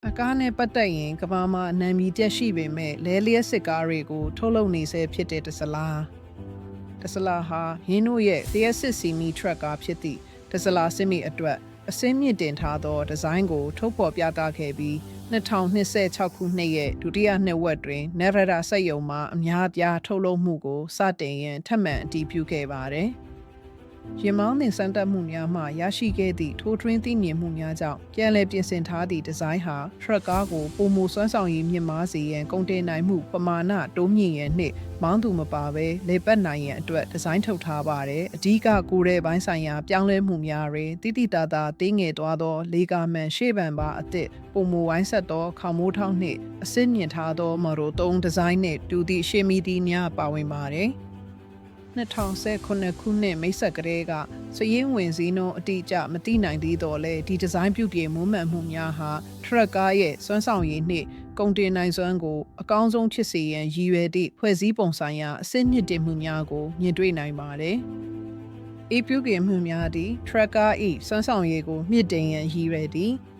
အကားနဲ့ပတ်သက်ရင်ကမ္ဘာမှာအနံမီတက်ရှိပေမဲ့လဲလျက်စစ်ကားတွေကိုထုတ်လုပ်နေဆဲဖြစ်တဲ့တစလားဟာရင်းတို့ရဲ့လျှက်စစ်စီမီထရက်ကားဖြစ်သည့်တစလားစစ်မီအတွက်အစင်းမြင့်တင်ထားသောဒီဇိုင်းကိုထုတ်ဖော်ပြသခဲ့ပြီး2026ခုနှစ်ရဲ့ဒုတိယနှစ်ဝက်တွင်နေရဒါစက်ယုံမှာအများအပြားထုတ်လုပ်မှုကိုစတင်ရန်ထပ်မံအတည်ပြုခဲ့ပါတယ်။ရင်မောင်းတင်စမ်းသပ်မှုများမှရရှိခဲ့သည့်ထိုးထွင်းသိမြင်မှုများကြောင့်ပြန်လည်ပြင်ဆင်ထားသည့်ဒီဇိုင်းဟာထရက်ကားကိုပုံမူစွမ်းဆောင်ရည်မြင့်မားစေရန်ကုန်တင်နိုင်မှုပမာဏတိုးမြင့်ရန်နှင့်မောင်းသူမပါဘဲလေပတ်နိုင်ရန်အတွက်ဒီဇိုင်းထုတ်ထားပါတယ်။အဓိကကိုယ်တဲ့ပိုင်းဆိုင်ရာပြောင်းလဲမှုများတွင်တိတိတသာတင်းငယ်သွားသောလေကာမန်ရှေ့ပံပါအသည့်ပုံမူဝိုင်းဆက်သောခေါမိုးထောက်နှင့်အစစ်မြင့်ထားသောမော်ဒယ်3ဒီဇိုင်းနှင့်တူသည့်ရှေမီတီများပါဝင်ပါတယ်။2019ခုနှစ်မိတ်ဆက်ကလေးကစည်ရင်းဝင်စည်းနှုန်းအတိအကျမသိနိုင်သေးတော့လဲဒီဒီဇိုင်းပြုပြင်မွမ်းမံမှုများဟာထရက်ကားရဲ့စွမ်းဆောင်ရည်နှင့်ကုန်တင်နိုင်စွမ်းကိုအကောင်းဆုံးဖြစ်စေရန်ရည်ရွယ်သည့်ဖွဲ့စည်းပုံဆိုင်ရာအစစ်မြစ်တင်မှုများကိုမြင်တွေ့နိုင်ပါတယ်။ဤပြုပြင်မှုများသည်ထရက်ကား၏စွမ်းဆောင်ရည်ကိုမြင့်တင်ရန်ရည်ရွယ်သည်။